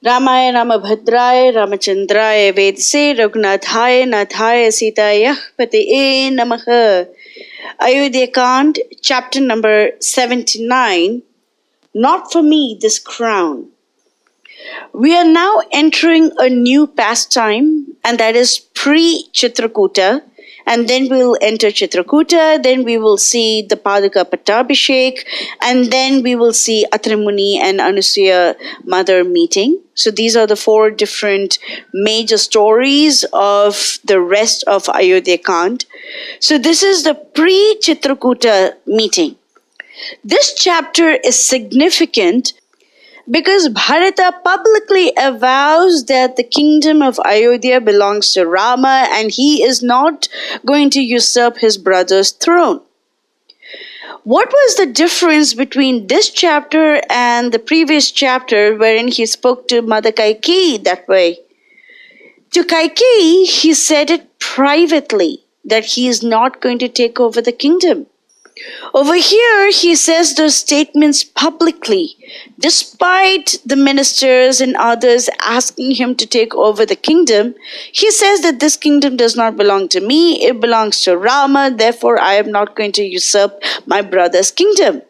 रामाय रामभद्राय रामचंद्राय वेदसे रघुनाथाय नाथाय सीतायः पतये नमः. Ayodhya Kand, chapter number 79. Not for me this crown. We are now entering a new pastime, and that is pre-Chitrakuta. And then we will enter Chitrakuta, then we will see the Paduka Pattabhishek, and then we will see Atri Muni and Anusuya mother meeting. So these are the four different major stories of the rest of Ayodhya Kand. So this is the pre-Chitrakuta meeting. This chapter is significant because Bharata publicly avows that the kingdom of Ayodhya belongs to Rama and he is not going to usurp his brother's throne. What was the difference between this chapter and the previous chapter wherein he spoke to Mother Kaikeyi that way? To Kaikeyi, he said it privately that he is not going to take over the kingdom. Over here, he says those statements publicly, despite the ministers and others asking him to take over the kingdom. He says that this kingdom does not belong to me, it belongs to Rama, therefore I am not going to usurp my brother's kingdom.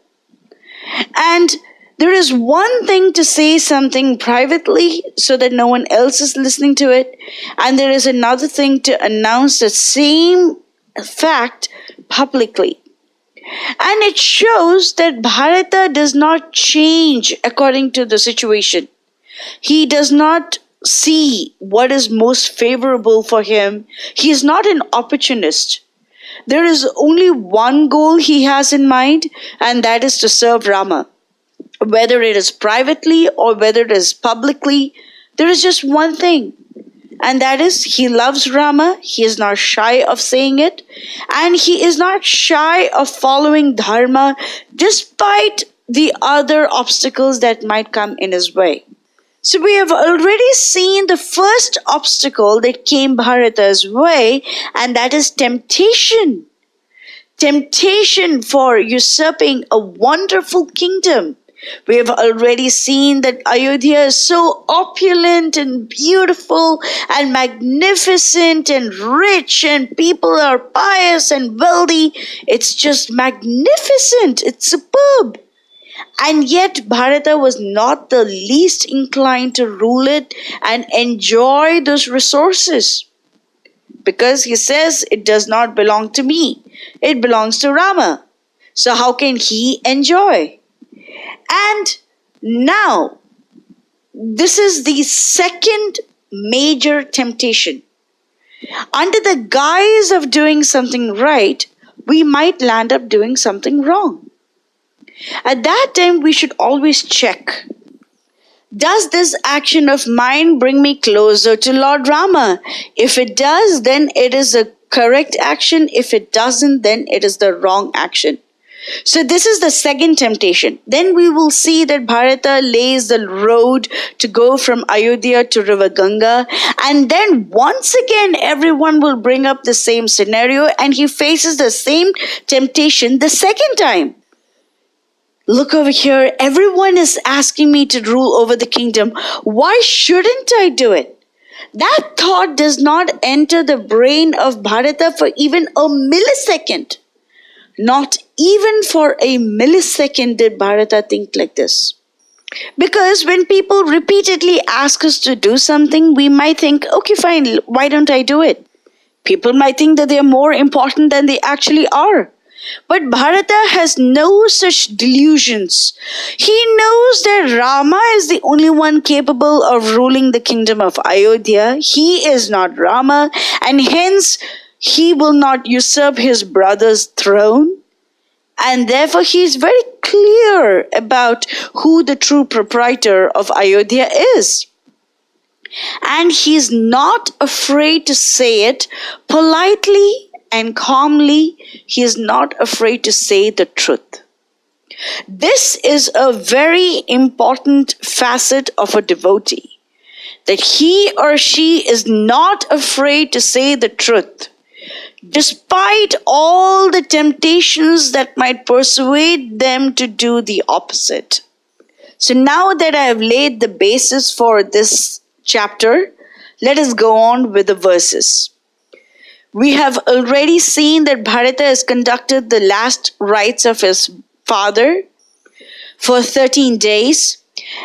And there is one thing to say something privately so that no one else is listening to it, and there is another thing to announce the same fact publicly. And it shows that Bharata does not change according to the situation. He does not see what is most favorable for him. He is not an opportunist. There is only one goal he has in mind, and that is to serve Rama. Whether it is privately or whether it is publicly, there is just one thing. And that is, he loves Rama, he is not shy of saying it, and he is not shy of following dharma despite the other obstacles that might come in his way. So we have already seen the first obstacle that came Bharata's way, and that is temptation. Temptation for usurping a wonderful kingdom. We have already seen that Ayodhya is so opulent and beautiful and magnificent and rich, and people are pious and wealthy. It's just magnificent. It's superb. And yet Bharata was not the least inclined to rule it and enjoy those resources. Because he says it does not belong to me. It belongs to Rama. So how can he enjoy? And now, this is the second major temptation. Under the guise of doing something right, we might land up doing something wrong. At that time, we should always check. Does this action of mine bring me closer to Lord Rama? If it does, then it is a correct action. If it doesn't, then it is the wrong action. So this is the second temptation. Then we will see that Bharata lays the road to go from Ayodhya to River Ganga. And then once again, everyone will bring up the same scenario and he faces the same temptation the second time. Look over here, everyone is asking me to rule over the kingdom. Why shouldn't I do it? That thought does not enter the brain of Bharata for even a millisecond. Not even for a millisecond did Bharata think like this. Because when people repeatedly ask us to do something, we might think, okay, fine, why don't I do it? People might think that they are more important than they actually are. But Bharata has no such delusions. He knows that Rama is the only one capable of ruling the kingdom of Ayodhya. He is not Rama, and hence he will not usurp his brother's throne. And therefore he is very clear about who the true proprietor of Ayodhya is. And he is not afraid to say it politely and calmly. He is not afraid to say the truth. This is a very important facet of a devotee, that he or she is not afraid to say the truth, despite all the temptations that might persuade them to do the opposite. So now that I have laid the basis for this chapter, let us go on with the verses. We have already seen that Bharata has conducted the last rites of his father for 13 days.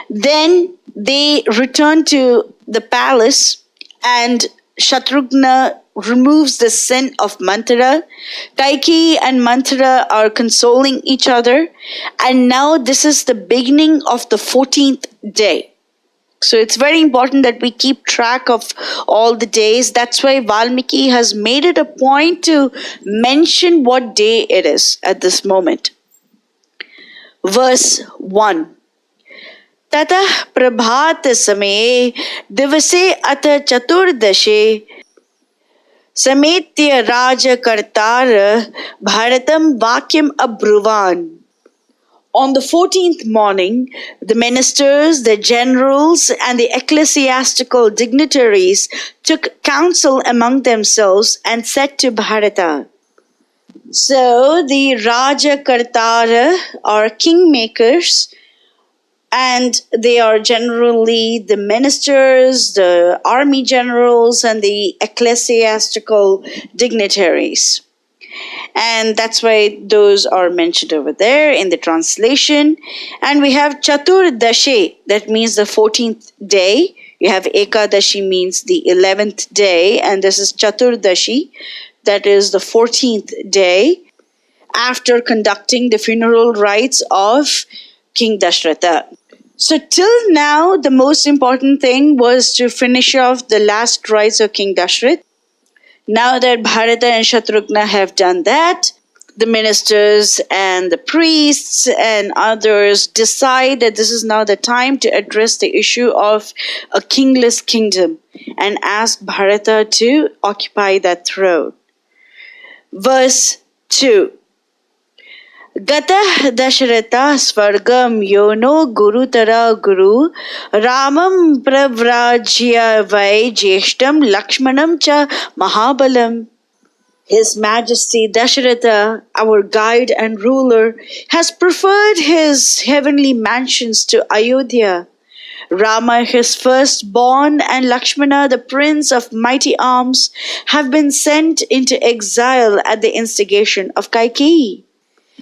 Then they return to the palace and Shatrughna removes the sin of Manthara. Kaikeyi and Manthara are consoling each other. And now this is the beginning of the 14th day. So it's very important that we keep track of all the days. That's why Valmiki has made it a point to mention what day it is at this moment. Verse 1. Tatah prabhat samye divase atha chaturdashe sametya raja kartar bharatam vakyam abruvan. On the 14th morning, the ministers, the generals, and the ecclesiastical dignitaries took counsel among themselves and said to Bharata. So the Raja Kartara are kingmakers, and they are generally the ministers, the army generals, and the ecclesiastical dignitaries. And that's why those are mentioned over there in the translation. And we have Chaturdashi, that means the 14th day. You have Ekadashi, means the 11th day. And this is Chaturdashi, that is the 14th day, after conducting the funeral rites of King Dashratha. So till now, the most important thing was to finish off the last rites of King Dashrath. Now that Bharata and Shatrughna have done that, the ministers and the priests and others decide that this is now the time to address the issue of a kingless kingdom and ask Bharata to occupy that throne. Verse 2. Gatah Dasharatha Svargam Yono Gurutara Guru Ramam Pravrajya Vai Jeshtam Lakshmanam Cha Mahabalam. His Majesty Dasharatha, our guide and ruler, has preferred his heavenly mansions to Ayodhya. Rama, his firstborn, and Lakshmana, the prince of mighty arms, have been sent into exile at the instigation of Kaikeyi.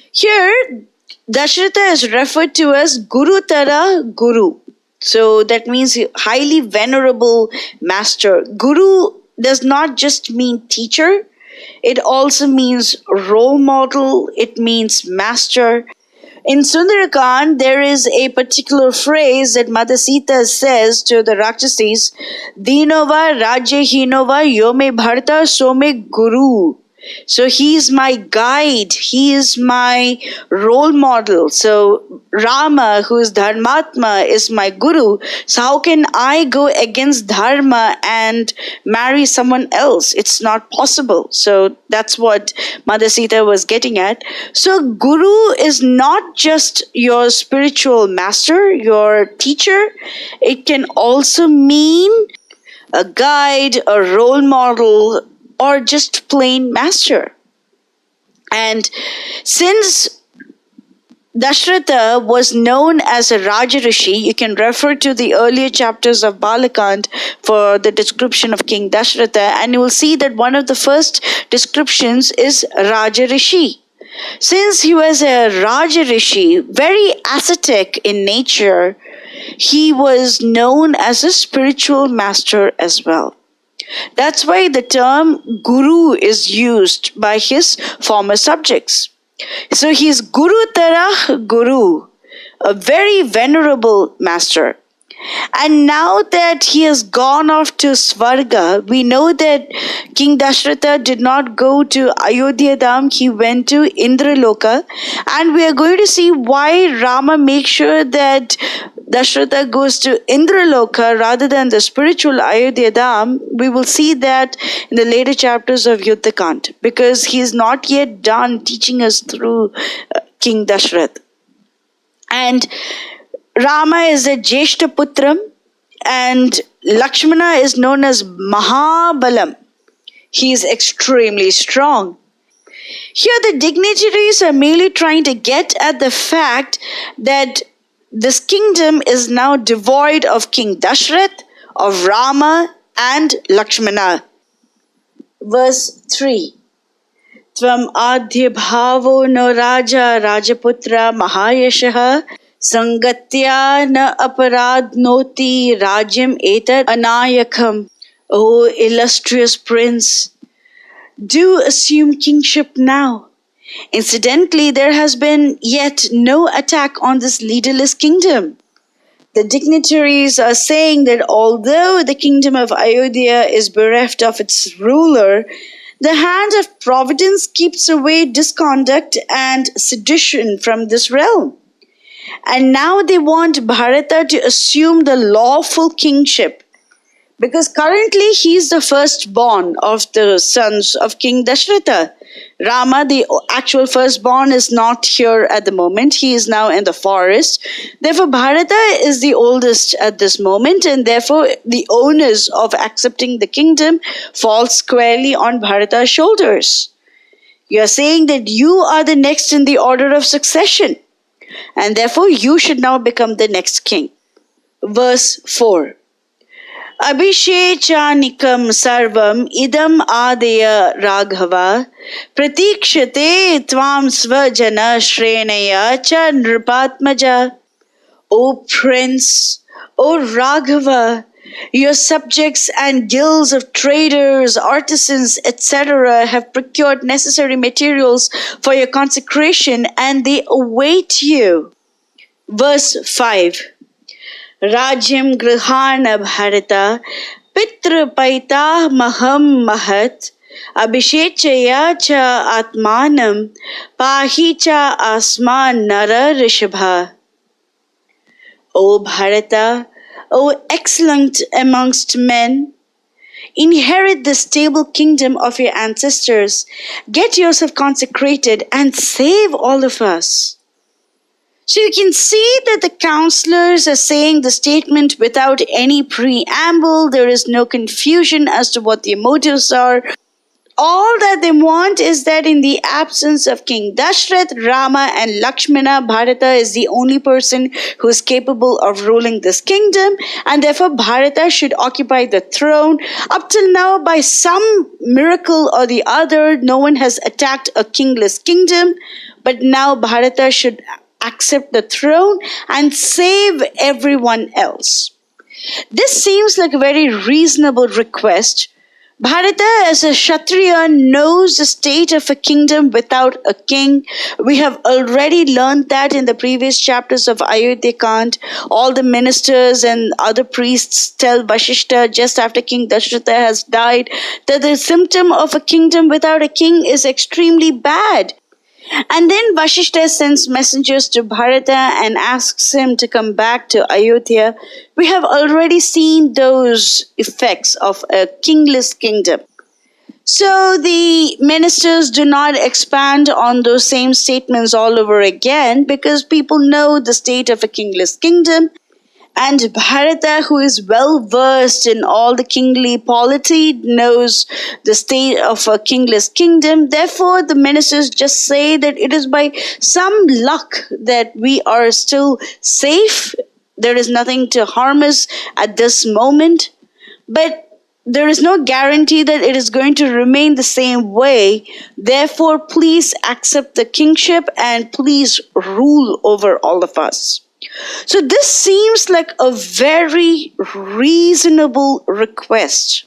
Here, Dashratha is referred to as Gurutara Guru. So that means highly venerable master. Guru does not just mean teacher. It also means role model. It means master. In Sundarakand, there is a particular phrase that Mata Sita says to the Rakshasis, Dinova Rajya Hinova Yome Bharata Some Guru. So he is my guide, he is my role model. So Rama, who is Dharmatma, is my guru. So how can I go against Dharma and marry someone else? It's not possible. So that's what Mother Sita was getting at. So guru is not just your spiritual master, your teacher. It can also mean a guide, a role model, or just plain master. And since Dashratha was known as a Raja Rishi, you can refer to the earlier chapters of Balakand for the description of King Dashratha, and you will see that one of the first descriptions is Raja Rishi. Since he was a Raja Rishi, very ascetic in nature, he was known as a spiritual master as well. That's why the term Guru is used by his former subjects. So he is Guru Tarah Guru, a very venerable master. And now that he has gone off to Svarga, we know that King Dashratha did not go to Ayodhya Dham, he went to Indraloka. And we are going to see why Rama makes sure that Dashratha goes to Indraloka rather than the spiritual Ayodhya Dham. We will see that in the later chapters of Yuddhakand, because he is not yet done teaching us through King Dashrath. And Rama is a Jeshta Putram, and Lakshmana is known as Mahabalam. He is extremely strong. Here the dignitaries are merely trying to get at the fact that This kingdom is now devoid of King Dashrath, of Rama and Lakshmana. Verse 3. Tvam adhya bhavo no raja rajaputra mahayashaha sangatya na aparadnoti rajyam etad anayakam. O illustrious prince, do assume kingship now. Incidentally, there has been yet no attack on this leaderless kingdom. The dignitaries are saying that although the kingdom of Ayodhya is bereft of its ruler, the hand of providence keeps away disconduct and sedition from this realm. And now they want Bharata to assume the lawful kingship, because currently he is the firstborn of the sons of King Dashratha. Rama, the actual firstborn, is not here at the moment. He is now in the forest. Therefore, Bharata is the oldest at this moment, and therefore the onus of accepting the kingdom falls squarely on Bharata's shoulders. You are saying that you are the next in the order of succession, and therefore you should now become the next king. Verse 4. Abhishekchanikam sarvam idam adaya raghava pratikshate tvam svajana shrenaya cha nripatmaja. O Prince, O Raghava, your subjects and guilds of traders, artisans, etc. have procured necessary materials for your consecration and they await you. Verse 5. Rajyam grihana bharata pitra paita maham mahat abhishechaya cha atmanam pahi cha asman nara rishabha. O Bharata, O excellent amongst men, inherit the stable kingdom of your ancestors, get yourself consecrated and save all of us. So you can see that the counselors are saying the statement without any preamble. There is no confusion as to what their motives are. All that they want is that in the absence of King Dashrath, Rama and Lakshmana, Bharata is the only person who is capable of ruling this kingdom, and therefore Bharata should occupy the throne. Up till now, by some miracle or the other, no one has attacked a kingless kingdom, but now Bharata should accept the throne and save everyone else. This seems like a very reasonable request. Bharata, as a Kshatriya, knows the state of a kingdom without a king. We have already learned that in the previous chapters of Ayodhya Ch. All the ministers and other priests tell Vasishtha just after King Dashratha has died that the symptom of a kingdom without a king is extremely bad. And then Vasishtha sends messengers to Bharata and asks him to come back to Ayodhya. We have already seen those effects of a kingless kingdom. So the ministers do not expand on those same statements all over again because people know the state of a kingless kingdom. And Bharata, who is well versed in all the kingly polity, knows the state of a kingless kingdom. Therefore, the ministers just say that it is by some luck that we are still safe. There is nothing to harm us at this moment. But there is no guarantee that it is going to remain the same way. Therefore, please accept the kingship and please rule over all of us. So this seems like a very reasonable request.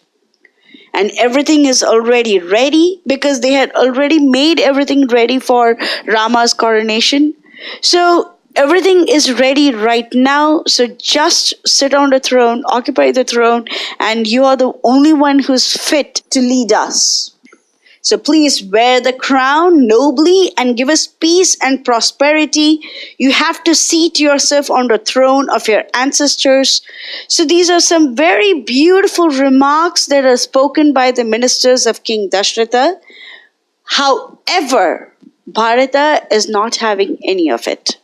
And everything is already ready because they had already made everything ready for Rama's coronation. So everything is ready right now. So just sit on the throne, occupy the throne, and you are the only one who's fit to lead us. So please wear the crown nobly and give us peace and prosperity. You have to seat yourself on the throne of your ancestors. So these are some very beautiful remarks that are spoken by the ministers of King Dashratha. However, Bharata is not having any of it.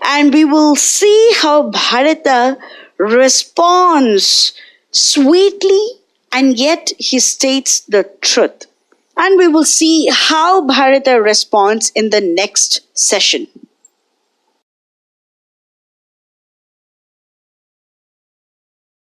And we will see how Bharata responds sweetly and yet he states the truth. And we will see how Bharata responds in the next session.